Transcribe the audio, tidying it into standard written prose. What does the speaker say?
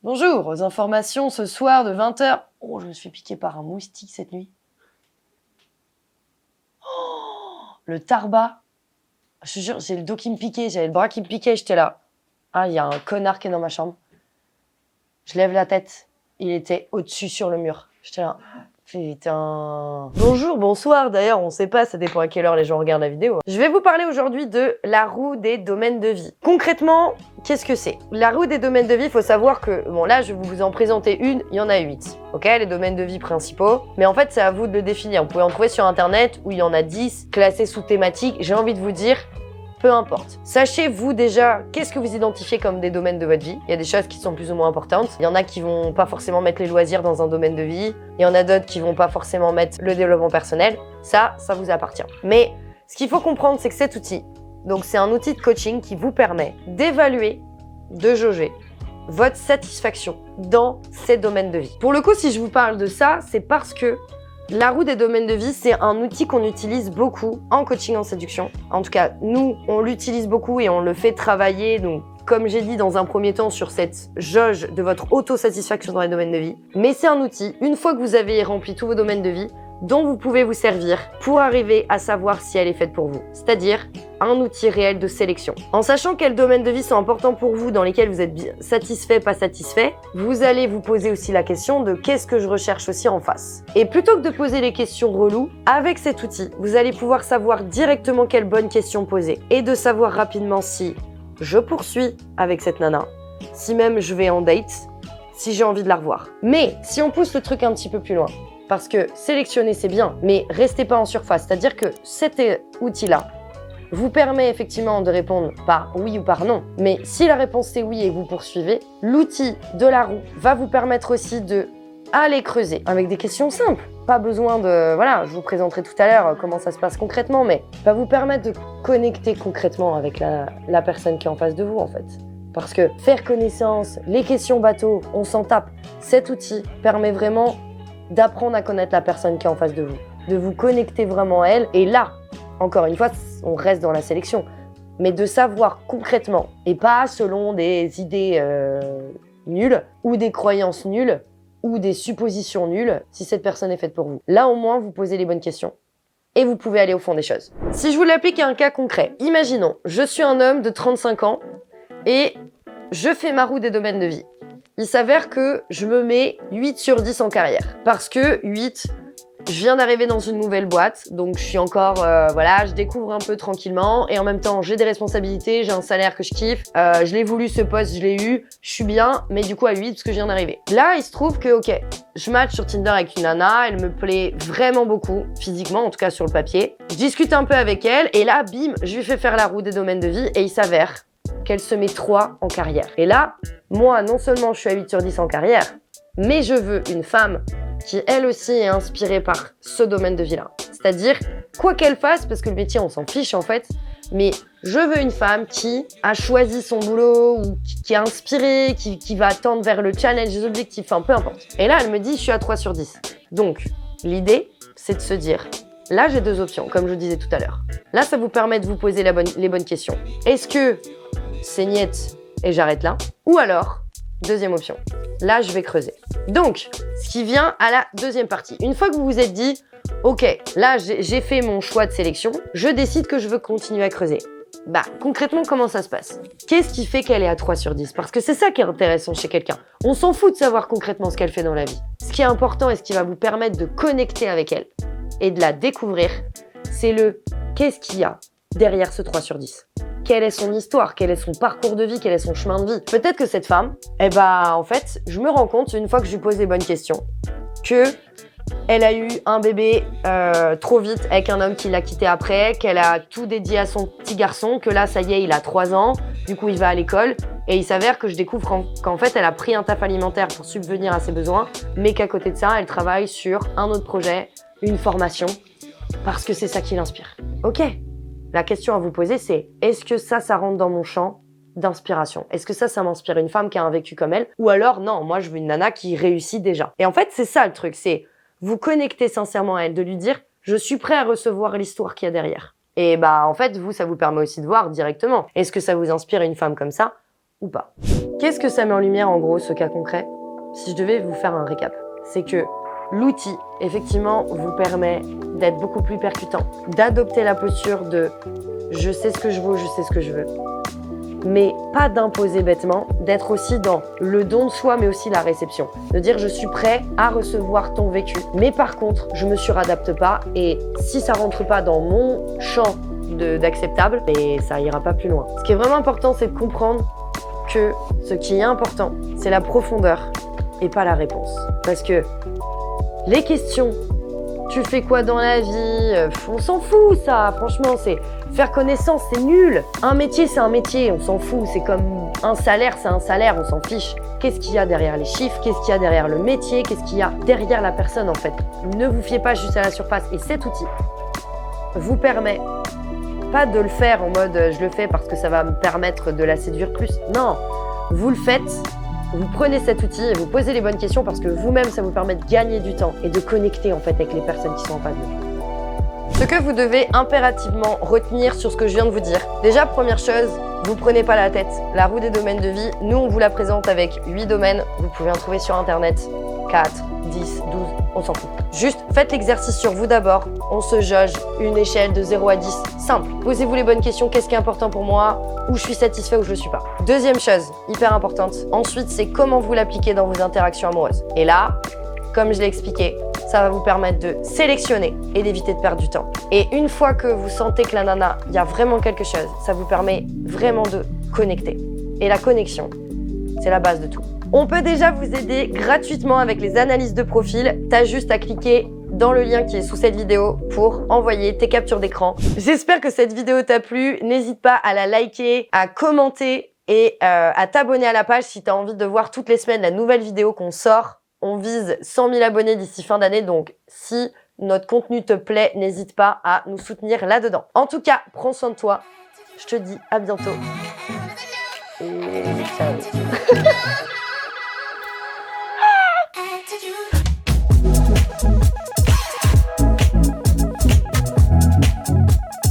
Bonjour, aux informations ce soir de 20h. Oh, je me suis piqué par un moustique cette nuit. Oh, le tarbat. Je te jure, j'ai le dos qui me piquait, j'avais le bras qui me piquait, j'étais là. Ah, il y a un connard qui est dans ma chambre. Je lève la tête. Il était au-dessus sur le mur. J'étais là. Putain. Bonjour, bonsoir. D'ailleurs, on sait pas, ça dépend à quelle heure les gens regardent la vidéo. Je vais vous parler aujourd'hui de la roue des domaines de vie. Concrètement, qu'est-ce que c'est? La roue des domaines de vie, il faut savoir que, bon là, je vais vous en présenter une, il y en a 8. Ok, les domaines de vie principaux. Mais en fait, c'est à vous de le définir. Vous pouvez en trouver sur Internet où il y en a 10, classés sous thématique. J'ai envie de vous dire, peu importe. Sachez-vous déjà qu'est-ce que vous identifiez comme des domaines de votre vie. Il y a des choses qui sont plus ou moins importantes. Il y en a qui vont pas forcément mettre les loisirs dans un domaine de vie. Il y en a d'autres qui vont pas forcément mettre le développement personnel. Ça vous appartient. Mais ce qu'il faut comprendre, c'est que cet outil, donc c'est un outil de coaching qui vous permet d'évaluer, de jauger votre satisfaction dans ces domaines de vie. Pour le coup, si je vous parle de ça, c'est parce que la roue des domaines de vie, c'est un outil qu'on utilise beaucoup en coaching en séduction. En tout cas, nous, on l'utilise beaucoup et on le fait travailler, donc, comme j'ai dit dans un premier temps, sur cette jauge de votre autosatisfaction dans les domaines de vie. Mais c'est un outil, une fois que vous avez rempli tous vos domaines de vie, dont vous pouvez vous servir pour arriver à savoir si elle est faite pour vous. C'est-à-dire un outil réel de sélection. En sachant quels domaines de vie sont importants pour vous, dans lesquels vous êtes satisfait, pas satisfait, vous allez vous poser aussi la question de qu'est-ce que je recherche aussi en face. Et plutôt que de poser les questions reloues, avec cet outil, vous allez pouvoir savoir directement quelles bonnes questions poser et de savoir rapidement si je poursuis avec cette nana, si même je vais en date, si j'ai envie de la revoir. Mais si on pousse le truc un petit peu plus loin, parce que sélectionner c'est bien, mais restez pas en surface, c'est-à-dire que cet outil-là vous permet effectivement de répondre par oui ou par non. Mais si la réponse c'est oui et que vous poursuivez, l'outil de la roue va vous permettre aussi de aller creuser avec des questions simples. Pas besoin de... Voilà, je vous présenterai tout à l'heure comment ça se passe concrètement, mais va vous permettre de connecter concrètement avec la personne qui est en face de vous en fait. Parce que faire connaissance, les questions bateau, on s'en tape. Cet outil permet vraiment d'apprendre à connaître la personne qui est en face de vous, de vous connecter vraiment à elle. Et là, encore une fois, on reste dans la sélection, mais de savoir concrètement, et pas selon des idées nulles, ou des croyances nulles, ou des suppositions nulles, si cette personne est faite pour vous. Là, au moins, vous posez les bonnes questions. Et vous pouvez aller au fond des choses. Si je vous l'applique à un cas concret, imaginons, je suis un homme de 35 ans, et je fais ma roue des domaines de vie. Il s'avère que je me mets 8 sur 10 en carrière. Parce que 8, je viens d'arriver dans une nouvelle boîte, donc je suis encore, voilà, je découvre un peu tranquillement, et en même temps, j'ai des responsabilités, j'ai un salaire que je kiffe, je l'ai voulu ce poste, je l'ai eu, je suis bien, mais du coup à 8 parce que je viens d'arriver. Là, il se trouve que, ok, je match sur Tinder avec une nana, elle me plaît vraiment beaucoup, physiquement, en tout cas sur le papier. Je discute un peu avec elle, et là, bim, je lui fais faire la roue des domaines de vie, et il s'avère qu'elle se met 3 en carrière. Et là, moi, non seulement je suis à 8 sur 10 en carrière, mais je veux une femme qui, elle aussi, est inspirée par ce domaine de vie-là. C'est-à-dire, quoi qu'elle fasse, parce que le métier, on s'en fiche en fait, mais je veux une femme qui a choisi son boulot, ou qui est inspirée, qui va tendre vers le challenge, les objectifs, enfin, peu importe. Et là, elle me dit, je suis à 3 sur 10. Donc, l'idée, c'est de se dire, là, j'ai 2 options, comme je disais tout à l'heure. Là, ça vous permet de vous poser les bonnes questions. Est-ce que c'est niette et j'arrête là? Ou alors, deuxième option, là je vais creuser. Donc, ce qui vient à la deuxième partie. Une fois que vous vous êtes dit, ok, là j'ai fait mon choix de sélection, je décide que je veux continuer à creuser. Bah, concrètement, comment ça se passe? Qu'est-ce qui fait qu'elle est à 3 sur 10? Parce que c'est ça qui est intéressant chez quelqu'un. On s'en fout de savoir concrètement ce qu'elle fait dans la vie. Ce qui est important et ce qui va vous permettre de connecter avec elle et de la découvrir, c'est le qu'est-ce qu'il y a derrière ce 3 sur 10? Quelle est son histoire? Quel est son parcours de vie? Quel est son chemin de vie? Peut-être que cette femme, en fait, je me rends compte, une fois que je lui pose les bonnes questions, que elle a eu un bébé trop vite avec un homme qui l'a quitté après, qu'elle a tout dédié à son petit garçon, que là, ça y est, il a 3 ans, du coup, il va à l'école, et il s'avère que je découvre qu'en fait, elle a pris un taf alimentaire pour subvenir à ses besoins, mais qu'à côté de ça, elle travaille sur un autre projet, une formation, parce que c'est ça qui l'inspire. Ok. La question à vous poser, c'est est-ce que ça rentre dans mon champ d'inspiration? Est-ce que ça m'inspire une femme qui a un vécu comme elle? Ou alors, non, moi, je veux une nana qui réussit déjà. Et en fait, c'est ça le truc, c'est vous connecter sincèrement à elle, de lui dire « je suis prêt à recevoir l'histoire qu'il y a derrière ». Et en fait, ça vous permet aussi de voir directement. Est-ce que ça vous inspire une femme comme ça? ou pas. Qu'est-ce que ça met en lumière en gros ce cas concret? Si je devais vous faire un récap, c'est que l'outil, effectivement, vous permet d'être beaucoup plus percutant, d'adopter la posture de « je sais ce que je vaux, je sais ce que je veux ». Mais pas d'imposer bêtement, d'être aussi dans le don de soi, mais aussi la réception. De dire « je suis prêt à recevoir ton vécu, mais par contre, je me suradapte pas et si ça rentre pas dans mon champ d'acceptable, et ça ira pas plus loin ». Ce qui est vraiment important, c'est de comprendre que ce qui est important, c'est la profondeur et pas la réponse. Parce que les questions, tu fais quoi dans la vie, on s'en fout ça, franchement, c'est faire connaissance, c'est nul. Un métier, c'est un métier, on s'en fout, c'est comme un salaire, c'est un salaire, on s'en fiche. Qu'est-ce qu'il y a derrière les chiffres, qu'est-ce qu'il y a derrière le métier, qu'est-ce qu'il y a derrière la personne en fait. Ne vous fiez pas juste à la surface et cet outil vous permet pas de le faire en mode je le fais parce que ça va me permettre de la séduire plus. Non, vous le faites, vous prenez cet outil et vous posez les bonnes questions parce que vous-même ça vous permet de gagner du temps et de connecter en fait avec les personnes qui sont en face de vous. Ce que vous devez impérativement retenir sur ce que je viens de vous dire. Déjà, première chose, vous prenez pas la tête. La roue des domaines de vie, nous on vous la présente avec 8 domaines. Vous pouvez en trouver sur internet 4, 10, 12, on s'en fout. Juste faites l'exercice sur vous d'abord. On se jauge une échelle de 0 à 10, simple. Posez-vous les bonnes questions, qu'est-ce qui est important pour moi, où je suis satisfait, où je le suis pas. Deuxième chose, hyper importante, ensuite c'est comment vous l'appliquez dans vos interactions amoureuses. Et là, comme je l'ai expliqué, ça va vous permettre de sélectionner et d'éviter de perdre du temps. Et une fois que vous sentez que la nana, il y a vraiment quelque chose, ça vous permet vraiment de connecter. Et la connexion, c'est la base de tout. On peut déjà vous aider gratuitement avec les analyses de profil. T'as juste à cliquer dans le lien qui est sous cette vidéo pour envoyer tes captures d'écran. J'espère que cette vidéo t'a plu. N'hésite pas à la liker, à commenter et à t'abonner à la page si tu as envie de voir toutes les semaines la nouvelle vidéo qu'on sort. On vise 100 000 abonnés d'ici fin d'année, donc si notre contenu te plaît, n'hésite pas à nous soutenir là-dedans. En tout cas, prends soin de toi. Je te dis à bientôt. Et ciao.